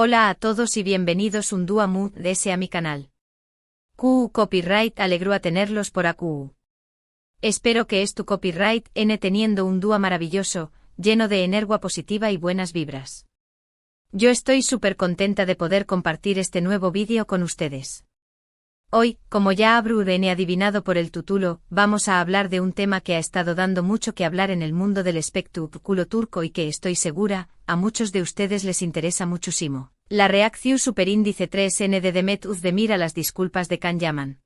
Hola a todos y bienvenidos un día más a mi canal. QU Copyright alegro a tenerlos por aquí. Espero que tu copyright teniendo un día maravilloso, lleno de energía positiva y buenas vibras. Yo estoy súper contenta de poder compartir este nuevo vídeo con ustedes. Hoy, como ya habrán adivinado por el título, vamos a hablar de un tema que ha estado dando mucho que hablar en el mundo del espectáculo turco y que estoy segura, a muchos de ustedes les interesa muchísimo. La reacción superíndice 3N de Demet Özdemir a las disculpas de Can Yaman.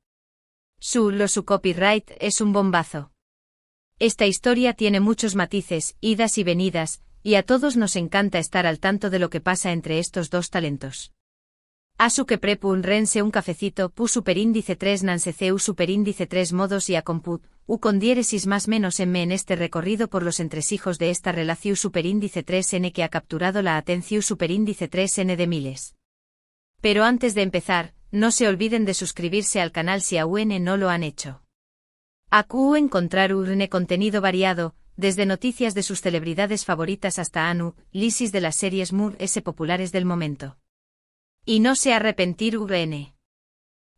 Su copyright es un bombazo. Esta historia tiene muchos matices, idas y venidas, y a todos nos encanta estar al tanto de lo que pasa entre estos dos talentos. Asu que prepun rense un cafecito pu superíndice 3 nanseceu superíndice 3 modos y a comput, u con diéresis más menos en este recorrido por los entresijos de esta relación superíndice 3n que ha capturado la atención superíndice 3n de miles. Pero antes de empezar, no se olviden de suscribirse al canal si aún no lo han hecho. Aquí encontrar un contenido variado, desde noticias de sus celebridades favoritas hasta análisis de las series populares del momento. Y no se arrepentir VN.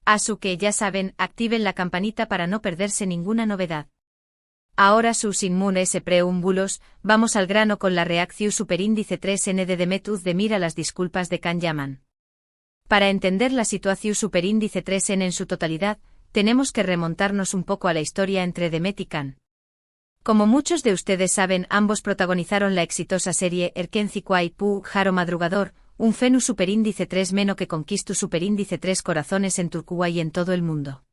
Asu que ya saben, activen la campanita para no perderse ninguna novedad. Ahora sin preámbulos, vamos al grano con la reacción superíndice 3N de Demet Özdemir a las disculpas de Can Yaman. Para entender la situación superíndice 3N en su totalidad, tenemos que remontarnos un poco a la historia entre Demet y Can. Como muchos de ustedes saben, ambos protagonizaron la exitosa serie Erkenciquay Pu Jaro Madrugador, un fenu superíndice 3 meno que conquistó superíndice 3 corazones en Turquía y en todo el mundo.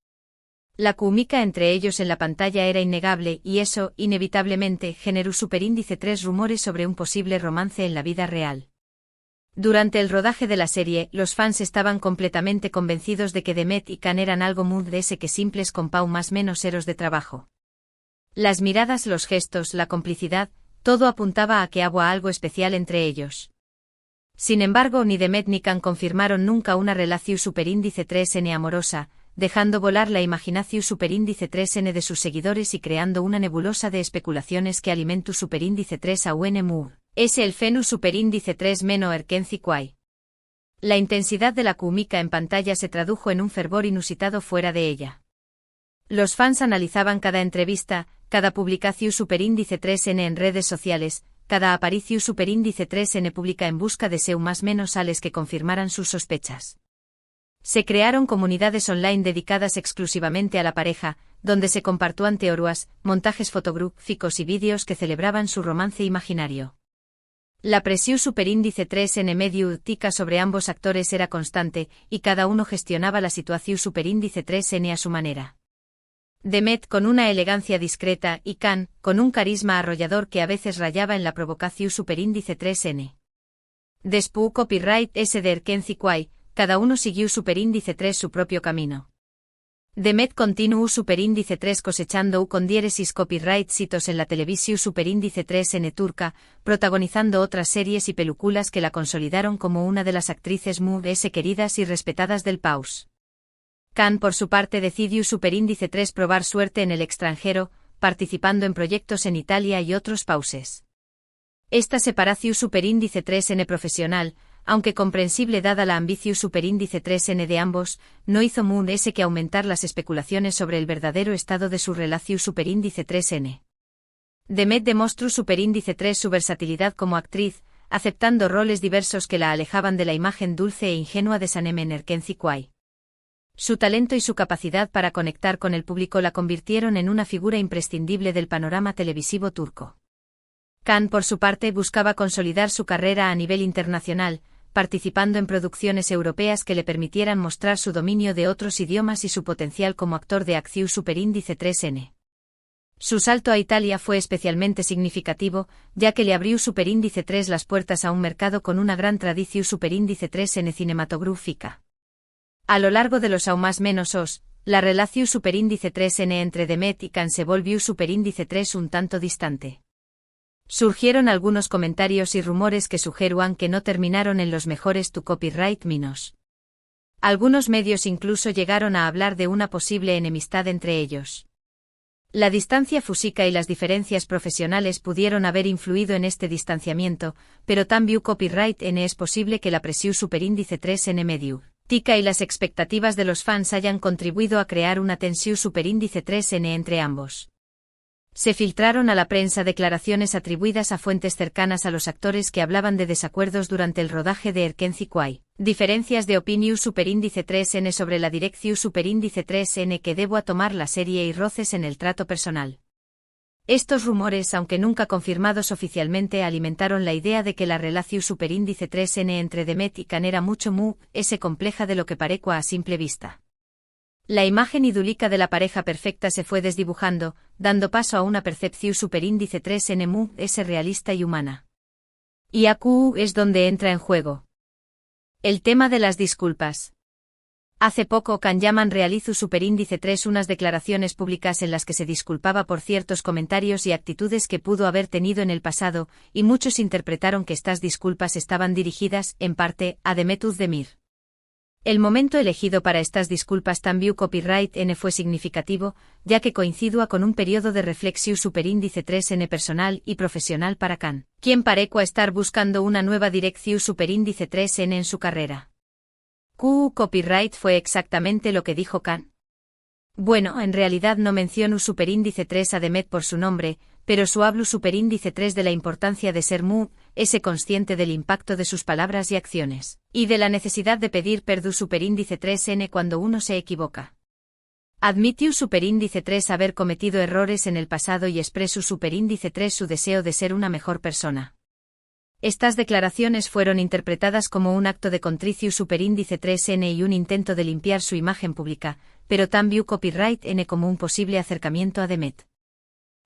La química entre ellos en la pantalla era innegable y eso, inevitablemente, generó superíndice 3 rumores sobre un posible romance en la vida real. Durante el rodaje de la serie, los fans estaban completamente convencidos de que Demet y Can eran algo más de ese que simples compau más menos eros de trabajo. Las miradas, los gestos, la complicidad, todo apuntaba a que había algo especial entre ellos. Sin embargo, ni Demet ni Can confirmaron nunca una relación superíndice 3N amorosa, dejando volar la imaginación superíndice 3N de sus seguidores y creando una nebulosa de especulaciones que alimentó superíndice 3 a UNMU. Es el fenu superíndice 3 meno Erkenciquay. La intensidad de la química en pantalla se tradujo en un fervor inusitado fuera de ella. Los fans analizaban cada entrevista, cada publicación superíndice 3N en redes sociales, cada aparición superíndice 3N pública en busca de más menos sales que confirmaran sus sospechas. Se crearon comunidades online dedicadas exclusivamente a la pareja, donde se compartían teorías, montajes fotográficos y vídeos que celebraban su romance imaginario. La presión superíndice 3N mediática sobre ambos actores era constante, y cada uno gestionaba la situación superíndice 3N a su manera. Demet con una elegancia discreta y Can, con un carisma arrollador que a veces rayaba en la provocación superíndice 3N. Después copyright S de Erkenciquay, cada uno siguió superíndice 3 su propio camino. Demet continuó superíndice 3 cosechando con diéresis copyright citos en la televisión superíndice 3N turca, protagonizando otras series y películas que la consolidaron como una de las actrices queridas y respetadas del país. Can por su parte decidió superíndice 3 probar suerte en el extranjero, participando en proyectos en Italia y otros países. Esta separación superíndice 3N profesional, aunque comprensible dada la ambición superíndice 3N de ambos, no hizo que aumentar las especulaciones sobre el verdadero estado de su relación superíndice 3N. Demet demostró superíndice 3 su versatilidad como actriz, aceptando roles diversos que la alejaban de la imagen dulce e ingenua de Sanem Erkenciquay. Su talento y su capacidad para conectar con el público la convirtieron en una figura imprescindible del panorama televisivo turco. Can, por su parte, buscaba consolidar su carrera a nivel internacional, participando en producciones europeas que le permitieran mostrar su dominio de otros idiomas y su potencial como actor de acción superíndice 3N. Su salto a Italia fue especialmente significativo, ya que le abrió superíndice 3 las puertas a un mercado con una gran tradición superíndice 3N cinematográfica. A lo largo de los aún más menos la relación superíndice 3N entre Demet y Can se volvió superíndice 3 un tanto distante. Surgieron algunos comentarios y rumores que sugerían que no terminaron en los mejores tu copyright minos. Algunos medios incluso llegaron a hablar de una posible enemistad entre ellos. La distancia física y las diferencias profesionales pudieron haber influido en este distanciamiento, pero también copyright N es posible que la presión superíndice 3N medio tica y las expectativas de los fans hayan contribuido a crear una tensión superíndice 3N entre ambos. Se filtraron a la prensa declaraciones atribuidas a fuentes cercanas a los actores que hablaban de desacuerdos durante el rodaje de Erkenci Kwai. Diferencias de opinión superíndice 3N sobre la dirección superíndice 3N que debo a tomar la serie y roces en el trato personal. Estos rumores, aunque nunca confirmados oficialmente, alimentaron la idea de que la relación superíndice 3N entre Demet y Can era mucho más compleja de lo que parecía a simple vista. La imagen idílica de la pareja perfecta se fue desdibujando, dando paso a una percepción superíndice 3N más realista y humana. Y aquí es donde entra en juego el tema de las disculpas. Hace poco Can Yaman realizó superíndice 3 unas declaraciones públicas en las que se disculpaba por ciertos comentarios y actitudes que pudo haber tenido en el pasado, y muchos interpretaron que estas disculpas estaban dirigidas, en parte, a Demet Özdemir. El momento elegido para estas disculpas también copyright N fue significativo, ya que coincidía con un periodo de reflexión superíndice 3N personal y profesional para Can, quien parecía estar buscando una nueva dirección superíndice 3N en su carrera. Copyright fue exactamente lo que dijo Can. Bueno, en realidad no menciono superíndice 3 a Demet por su nombre, pero su hablo superíndice 3 de la importancia de ser consciente del impacto de sus palabras y acciones, y de la necesidad de pedir perdón superíndice 3N cuando uno se equivoca. Admitió superíndice 3 haber cometido errores en el pasado y expresó superíndice 3 su deseo de ser una mejor persona. Estas declaraciones fueron interpretadas como un acto de contrición superíndice 3N y un intento de limpiar su imagen pública, pero también copyright N como un posible acercamiento a Demet.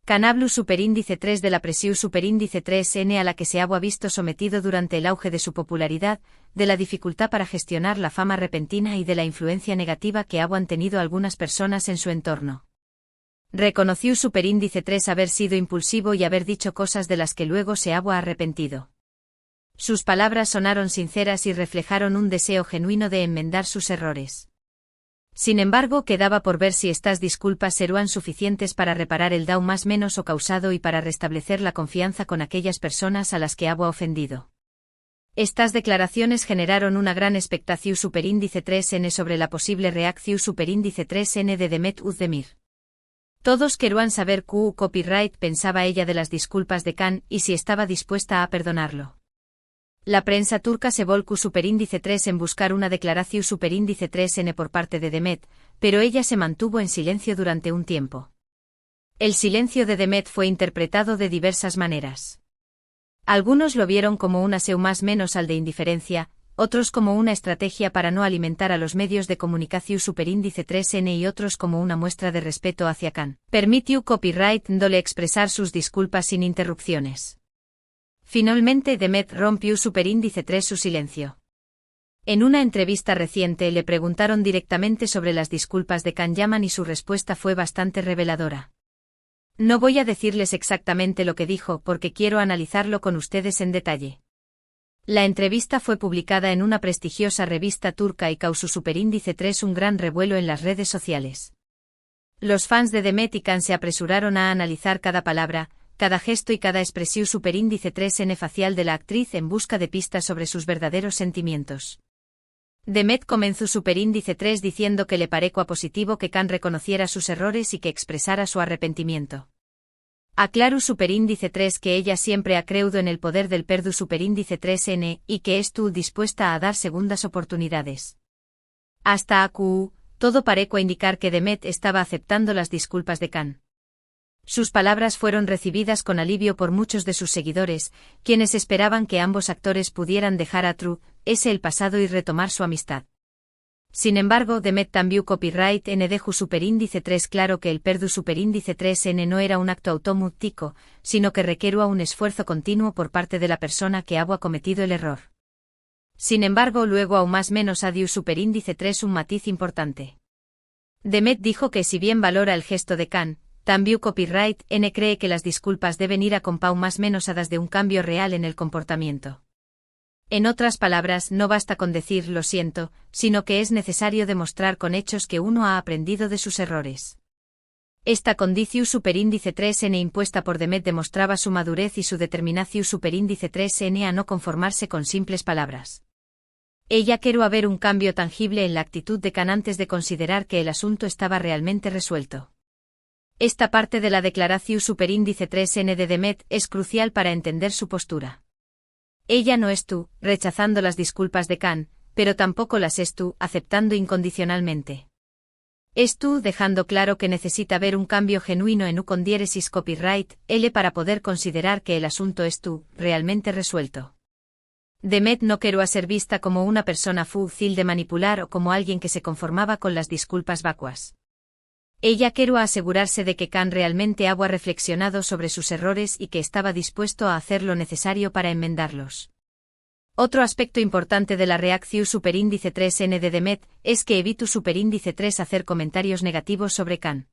Can habla superíndice 3 de la presión superíndice 3N a la que se ha visto sometido durante el auge de su popularidad, de la dificultad para gestionar la fama repentina y de la influencia negativa que han tenido algunas personas en su entorno. Reconoció superíndice 3 haber sido impulsivo y haber dicho cosas de las que luego se ha arrepentido. Sus palabras sonaron sinceras y reflejaron un deseo genuino de enmendar sus errores. Sin embargo, quedaba por ver si estas disculpas serían suficientes para reparar el daño más menos o causado y para restablecer la confianza con aquellas personas a las que había ofendido. Estas declaraciones generaron una gran expectación superíndice 3N sobre la posible reacción superíndice 3N de Demet Özdemir. Todos querían saber qué copyright pensaba ella de las disculpas de Can y si estaba dispuesta a perdonarlo. La prensa turca se volcó superíndice 3 en buscar una declaración superíndice 3N por parte de Demet, pero ella se mantuvo en silencio durante un tiempo. El silencio de Demet fue interpretado de diversas maneras. Algunos lo vieron como un aseo más menos al de indiferencia, otros como una estrategia para no alimentar a los medios de comunicación superíndice 3N y otros como una muestra de respeto hacia Can. Permitió copyright dándole expresar sus disculpas sin interrupciones. Finalmente Demet rompió superíndice 3 su silencio. En una entrevista reciente le preguntaron directamente sobre las disculpas de Can Yaman y su respuesta fue bastante reveladora. No voy a decirles exactamente lo que dijo porque quiero analizarlo con ustedes en detalle. La entrevista fue publicada en una prestigiosa revista turca y causó superíndice 3 un gran revuelo en las redes sociales. Los fans de Demet y Can se apresuraron a analizar cada palabra, cada gesto y cada expresión superíndice 3N facial de la actriz en busca de pistas sobre sus verdaderos sentimientos. Demet comenzó superíndice 3 diciendo que le parecía positivo que Can reconociera sus errores y que expresara su arrepentimiento. Aclaró superíndice 3 que ella siempre ha creído en el poder del perdón superíndice 3N y que estuvo dispuesta a dar segundas oportunidades. Hasta aquí, todo parecía indicar que Demet estaba aceptando las disculpas de Can. Sus palabras fueron recibidas con alivio por muchos de sus seguidores, quienes esperaban que ambos actores pudieran dejar a el pasado y retomar su amistad. Sin embargo, Demet también copyright N dejó superíndice 3 claro que el perdón superíndice 3N no era un acto automático, sino que requería un esfuerzo continuo por parte de la persona que había cometido el error. Sin embargo, luego aún más menos dio superíndice 3 un matiz importante. Demet dijo que si bien valora el gesto de Can, también copyright N cree que las disculpas deben ir acompañadas más menos de un cambio real en el comportamiento. En otras palabras, no basta con decir lo siento, sino que es necesario demostrar con hechos que uno ha aprendido de sus errores. Esta condición superíndice 3n impuesta por Demet demostraba su madurez y su determinación superíndice 3n a no conformarse con simples palabras. Ella quería ver un cambio tangible en la actitud de Can antes de considerar que el asunto estaba realmente resuelto. Esta parte de la declaración superíndice 3n de Demet es crucial para entender su postura. Ella no es tú, rechazando las disculpas de Can, pero tampoco las es tú, aceptando incondicionalmente. Es tú dejando claro que necesita ver un cambio genuino en u con diéresis copyright, L para poder considerar que el asunto es tú, realmente resuelto. Demet no quería ser vista como una persona fácil de manipular o como alguien que se conformaba con las disculpas vacuas. Ella quería asegurarse de que Can realmente había reflexionado sobre sus errores y que estaba dispuesto a hacer lo necesario para enmendarlos. Otro aspecto importante de la reacción superíndice 3n de Demet es que evitó superíndice 3 hacer comentarios negativos sobre Can.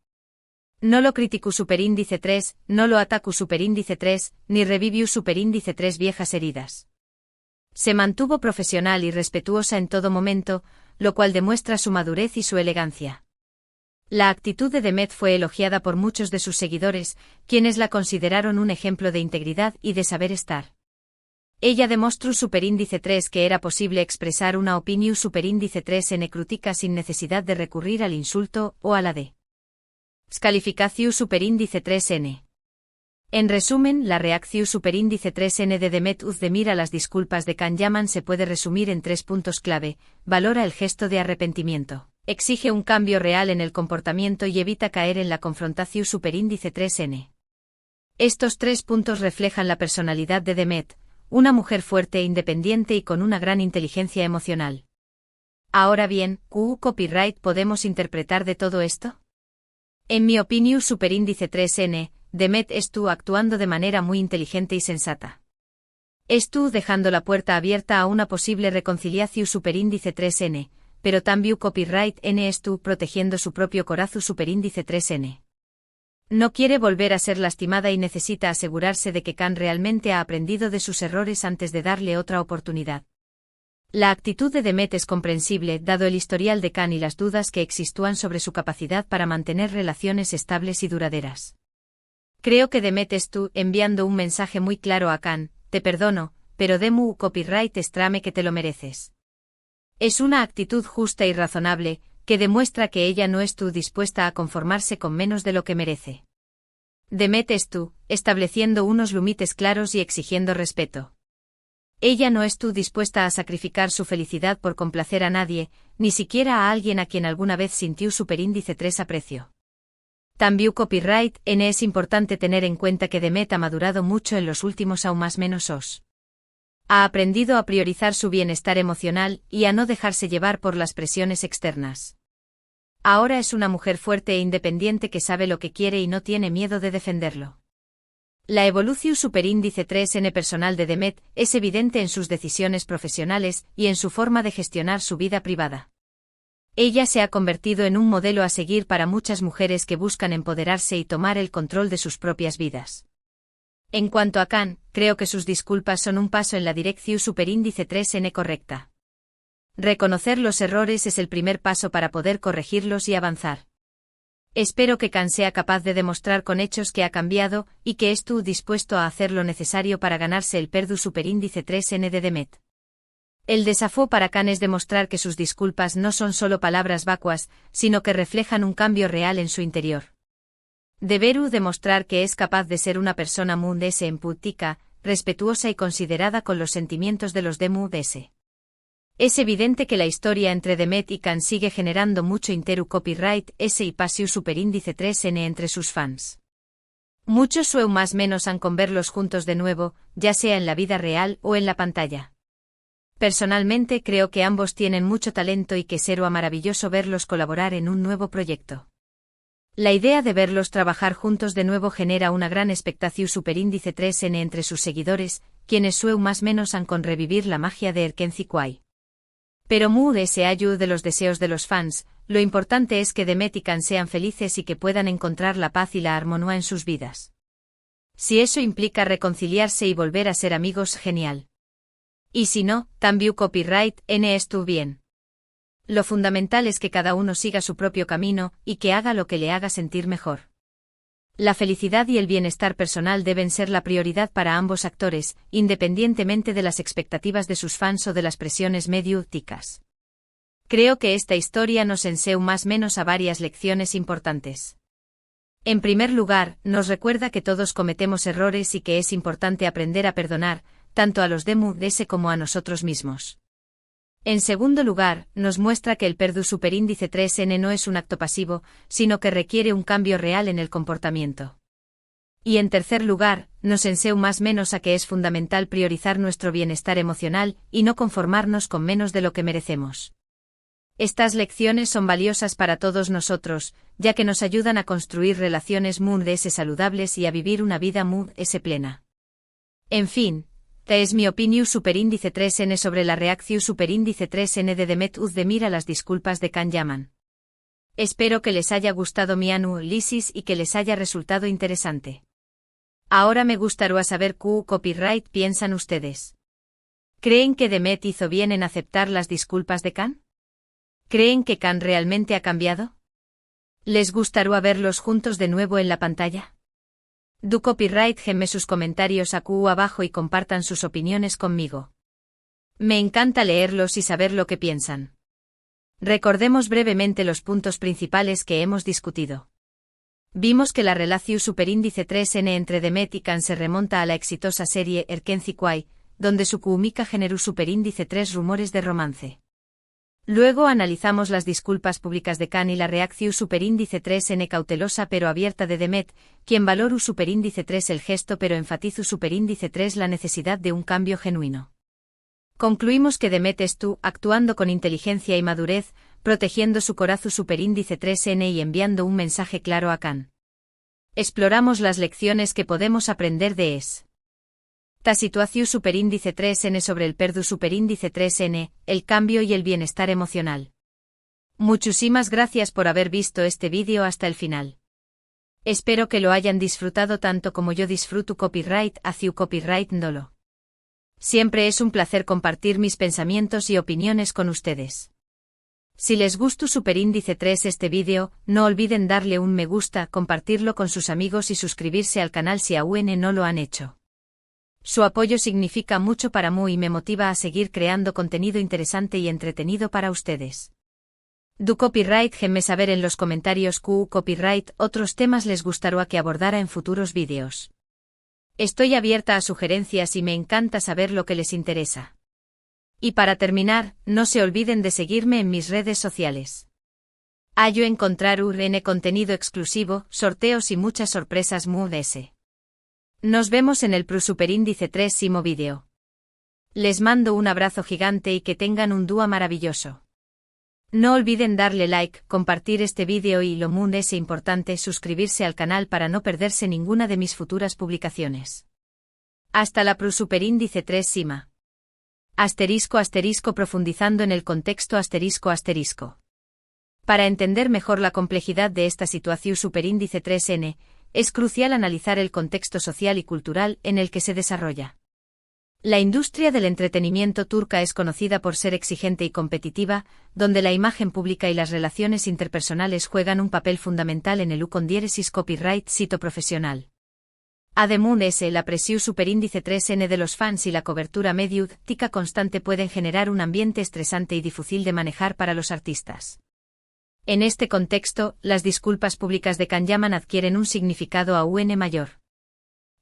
No lo criticó superíndice 3, no lo atacó superíndice 3, ni revivió superíndice 3 viejas heridas. Se mantuvo profesional y respetuosa en todo momento, lo cual demuestra su madurez y su elegancia. La actitud de Demet fue elogiada por muchos de sus seguidores, quienes la consideraron un ejemplo de integridad y de saber estar. Ella demostró superíndice 3 que era posible expresar una opinión superíndice 3 en crítica sin necesidad de recurrir al insulto o a la descalificación superíndice 3n. En resumen, la reacción superíndice 3n de Demet Özdemir a las disculpas de Can Yaman se puede resumir en 3 puntos clave: valora el gesto de arrepentimiento, exige un cambio real en el comportamiento y evita caer en la confrontación superíndice 3n. Estos 3 puntos reflejan la personalidad de Demet, una mujer fuerte e independiente y con una gran inteligencia emocional. Ahora bien, ¿qué copyright podemos interpretar de todo esto? En mi opinión superíndice 3n, Demet estuvo actuando de manera muy inteligente y sensata. Estuvo dejando la puerta abierta a una posible reconciliación superíndice 3n, pero también copyright n estuvo protegiendo su propio corazón superíndice 3n. No quiere volver a ser lastimada y necesita asegurarse de que Can realmente ha aprendido de sus errores antes de darle otra oportunidad. La actitud de Demet es comprensible dado el historial de Can y las dudas que existían sobre su capacidad para mantener relaciones estables y duraderas. Creo que Demet estuvo enviando un mensaje muy claro a Can: te perdono, pero demu copyright extrame que te lo mereces. Es una actitud justa y razonable, que demuestra que ella no estuvo dispuesta a conformarse con menos de lo que merece. Demet estuvo estableciendo unos límites claros y exigiendo respeto. Ella no estuvo dispuesta a sacrificar su felicidad por complacer a nadie, ni siquiera a alguien a quien alguna vez sintió superíndice 3 aprecio. También copyright n es importante tener en cuenta que Demet ha madurado mucho en los últimos aún más menos os. Ha aprendido a priorizar su bienestar emocional y a no dejarse llevar por las presiones externas. Ahora es una mujer fuerte e independiente que sabe lo que quiere y no tiene miedo de defenderlo. La evolución superíndice 3n personal de Demet es evidente en sus decisiones profesionales y en su forma de gestionar su vida privada. Ella se ha convertido en un modelo a seguir para muchas mujeres que buscan empoderarse y tomar el control de sus propias vidas. En cuanto a Can, creo que sus disculpas son un paso en la dirección superíndice 3n correcta. Reconocer los errores es el primer paso para poder corregirlos y avanzar. Espero que Can sea capaz de demostrar con hechos que ha cambiado y que estuvo dispuesto a hacer lo necesario para ganarse el perdu superíndice 3n de Demet. El desafío para Can es demostrar que sus disculpas no son solo palabras vacuas, sino que reflejan un cambio real en su interior. Deberá demostrar que es capaz de ser una persona mundese empática, respetuosa y considerada con los sentimientos de los demás. Es evidente que la historia entre Demet y Can sigue generando mucho interu copyright S y pasiu superíndice 3n entre sus fans. Muchos sueu más menos han con verlos juntos de nuevo, ya sea en la vida real o en la pantalla. Personalmente creo que ambos tienen mucho talento y que será maravilloso verlos colaborar en un nuevo proyecto. La idea de verlos trabajar juntos de nuevo genera una gran expectación superíndice 3n entre sus seguidores, quienes sueu más menos han con revivir la magia de Erkenci Kwai. Pero mu ese ayu de los deseos de los fans, lo importante es que Demet y Can sean felices y que puedan encontrar la paz y la armonía en sus vidas. Si eso implica reconciliarse y volver a ser amigos, genial. Y si no, también copyright n estuvo bien. Lo fundamental es que cada uno siga su propio camino y que haga lo que le haga sentir mejor. La felicidad y el bienestar personal deben ser la prioridad para ambos actores, independientemente de las expectativas de sus fans o de las presiones mediáticas. Creo que esta historia nos enseña más o menos a varias lecciones importantes. En primer lugar, nos recuerda que todos cometemos errores y que es importante aprender a perdonar, tanto a los demás como a nosotros mismos. En segundo lugar, nos muestra que el perdón superíndice 3N no es un acto pasivo, sino que requiere un cambio real en el comportamiento. Y en tercer lugar, nos enseña más o menos a que es fundamental priorizar nuestro bienestar emocional y no conformarnos con menos de lo que merecemos. Estas lecciones son valiosas para todos nosotros, ya que nos ayudan a construir relaciones muy saludables y a vivir una vida muy plena. En fin, esta es mi opinión superíndice 3N sobre la reacción superíndice 3N de Demet Özdemir a las disculpas de Can Yaman. Espero que les haya gustado mi análisis y que les haya resultado interesante. Ahora me gustaría saber qué copyright piensan ustedes. ¿Creen que Demet hizo bien en aceptar las disculpas de Can? ¿Creen que Can realmente ha cambiado? ¿Les gustaría verlos juntos de nuevo en la pantalla? Do copyright gemme sus comentarios aquí abajo y compartan sus opiniones conmigo. Me encanta leerlos y saber lo que piensan. Recordemos brevemente los puntos principales que hemos discutido. Vimos que la relación superíndice 3N entre Demet y Can se remonta a la exitosa serie Erkenci Kuay, donde su química generó superíndice 3 rumores de romance. Luego analizamos las disculpas públicas de Can y la reacción superíndice 3N cautelosa pero abierta de Demet, quien valoró superíndice 3 el gesto pero enfatizó superíndice 3 la necesidad de un cambio genuino. Concluimos que Demet estuvo actuando con inteligencia y madurez, protegiendo su corazón superíndice 3N y enviando un mensaje claro a Can. Exploramos las lecciones que podemos aprender de esta situación superíndice 3N sobre el perdón superíndice 3N, el cambio y el bienestar emocional. Muchísimas gracias por haber visto este vídeo hasta el final. Espero que lo hayan disfrutado tanto como yo disfruto copyright hacia copyright Ndolo. Siempre es un placer compartir mis pensamientos y opiniones con ustedes. Si les gustó superíndice 3 este vídeo, no olviden darle un me gusta, compartirlo con sus amigos y suscribirse al canal si aún no lo han hecho. Su apoyo significa mucho para mí y me motiva a seguir creando contenido interesante y entretenido para ustedes. Do copyright gemme saber en los comentarios qué copyright otros temas les gustaría que abordara en futuros vídeos. Estoy abierta a sugerencias y me encanta saber lo que les interesa. Y para terminar, no se olviden de seguirme en mis redes sociales. Hallo encontrar contenido exclusivo, sorteos y muchas sorpresas muy. Nos vemos en el superíndice 3 vídeo. Les mando un abrazo gigante y que tengan un día maravilloso. No olviden darle like, compartir este vídeo y lo muy importante suscribirse al canal para no perderse ninguna de mis futuras publicaciones. Hasta la superíndice 3 Sima. *** profundizando en el contexto ***. Para entender mejor la complejidad de esta situación superíndice 3N, es crucial analizar el contexto social y cultural en el que se desarrolla. La industria del entretenimiento turca es conocida por ser exigente y competitiva, donde la imagen pública y las relaciones interpersonales juegan un papel fundamental en el con copyright sito profesional. Además, la presión superíndice 3N de los fans y la cobertura mediática constante pueden generar un ambiente estresante y difícil de manejar para los artistas. En este contexto, las disculpas públicas de Can Yaman adquieren un significado aún mayor.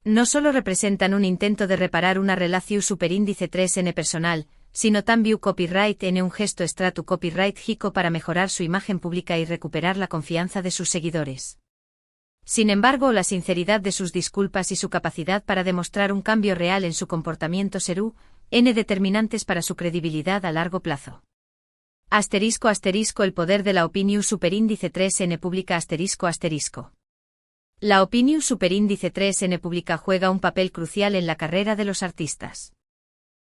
No solo representan un intento de reparar una relación superíndice 3N personal, sino también copyright en un gesto estratu copyright hico para mejorar su imagen pública y recuperar la confianza de sus seguidores. Sin embargo, la sinceridad de sus disculpas y su capacidad para demostrar un cambio real en su comportamiento serán determinantes para su credibilidad a largo plazo. *** el poder de la opinión superíndice 3N pública ***. La opinión superíndice 3N pública juega un papel crucial en la carrera de los artistas.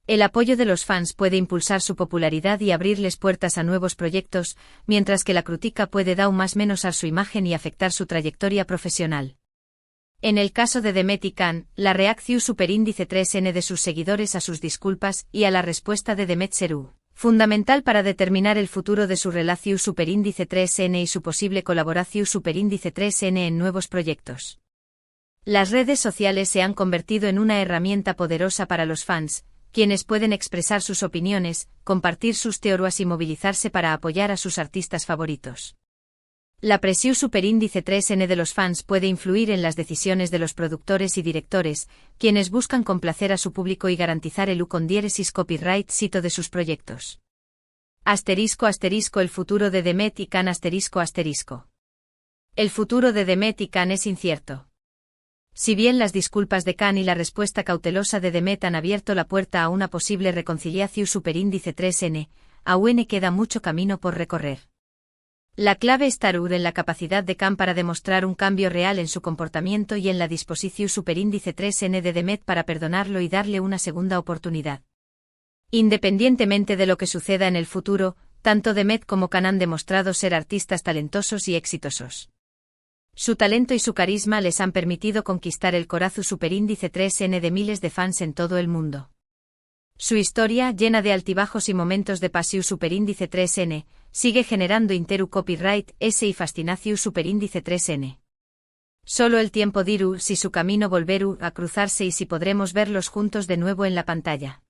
El apoyo de los fans puede impulsar su popularidad y abrirles puertas a nuevos proyectos, mientras que la crítica puede dar más o menos a su imagen y afectar su trayectoria profesional. En el caso de Demet y Can, la reacción superíndice 3N de sus seguidores a sus disculpas y a la respuesta de Demet será fundamental para determinar el futuro de su relación superíndice 3N y su posible colaboración superíndice 3N en nuevos proyectos. Las redes sociales se han convertido en una herramienta poderosa para los fans, quienes pueden expresar sus opiniones, compartir sus teorías y movilizarse para apoyar a sus artistas favoritos. La presión superíndice 3N de los fans puede influir en las decisiones de los productores y directores, quienes buscan complacer a su público y garantizar el con copyright cito de sus proyectos. El futuro de Demet y Can El futuro de Demet y Can es incierto. Si bien las disculpas de Can y la respuesta cautelosa de Demet han abierto la puerta a una posible reconciliación superíndice 3N, aún queda mucho camino por recorrer. La clave está en la capacidad de Can para demostrar un cambio real en su comportamiento y en la disposición superíndice 3N de Demet para perdonarlo y darle una segunda oportunidad. Independientemente de lo que suceda en el futuro, tanto Demet como Can han demostrado ser artistas talentosos y exitosos. Su talento y su carisma les han permitido conquistar el corazón superíndice 3N de miles de fans en todo el mundo. Su historia, llena de altibajos y momentos de pasión superíndice 3N, sigue generando interu copyright S y fascinación superíndice 3N. Solo el tiempo dirá si su camino volverá a cruzarse y si podremos verlos juntos de nuevo en la pantalla.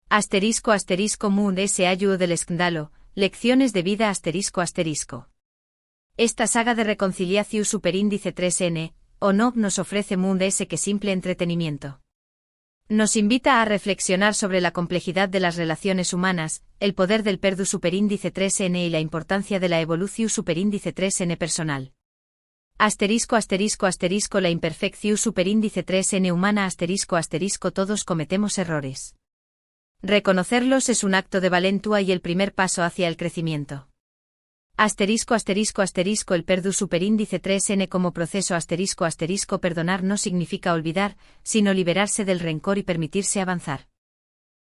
Moon S. Ayudo del escándalo, lecciones de vida ***. Esta saga de reconciliación superíndice 3N, o no, nos ofrece Moon S que simple entretenimiento. Nos invita a reflexionar sobre la complejidad de las relaciones humanas, el poder del perdu superíndice 3N y la importancia de la evolución superíndice 3N personal. La imperfección superíndice 3N humana todos cometemos errores. Reconocerlos es un acto de valentía y el primer paso hacia el crecimiento. El perdu superíndice 3N como proceso perdonar no significa olvidar, sino liberarse del rencor y permitirse avanzar.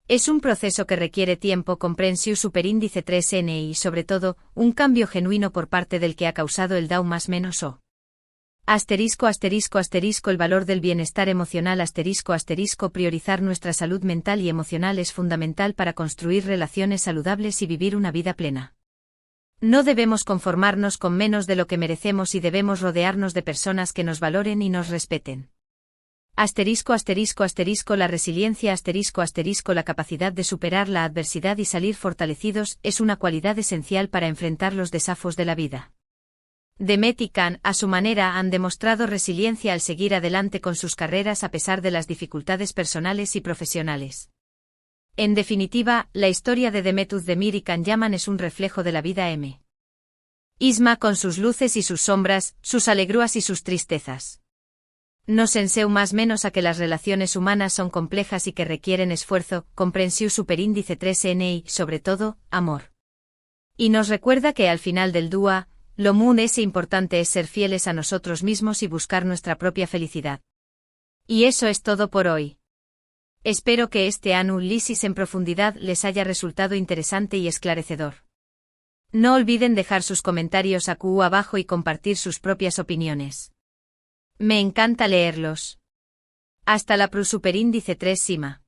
Es un proceso que requiere tiempo, comprensión superíndice 3N y, sobre todo, un cambio genuino por parte del que ha causado el daño más menos o. El valor del bienestar emocional priorizar nuestra salud mental y emocional es fundamental para construir relaciones saludables y vivir una vida plena. No debemos conformarnos con menos de lo que merecemos y debemos rodearnos de personas que nos valoren y nos respeten. La resiliencia la capacidad de superar la adversidad y salir fortalecidos es una cualidad esencial para enfrentar los desafíos de la vida. Demet y Can, a su manera, han demostrado resiliencia al seguir adelante con sus carreras a pesar de las dificultades personales y profesionales. En definitiva, la historia de Demet Özdemir y Can Yaman es un reflejo de la vida misma con sus luces y sus sombras, sus alegrías y sus tristezas. Nos enseña más menos a que las relaciones humanas son complejas y que requieren esfuerzo, comprensión superíndice 3N y, sobre todo, amor. Y nos recuerda que al final del día, lo muy importante es ser fieles a nosotros mismos y buscar nuestra propia felicidad. Y eso es todo por hoy. Espero que este análisis en profundidad les haya resultado interesante y esclarecedor. No olviden dejar sus comentarios aquí abajo y compartir sus propias opiniones. Me encanta leerlos. Hasta la superíndice 3 Sima.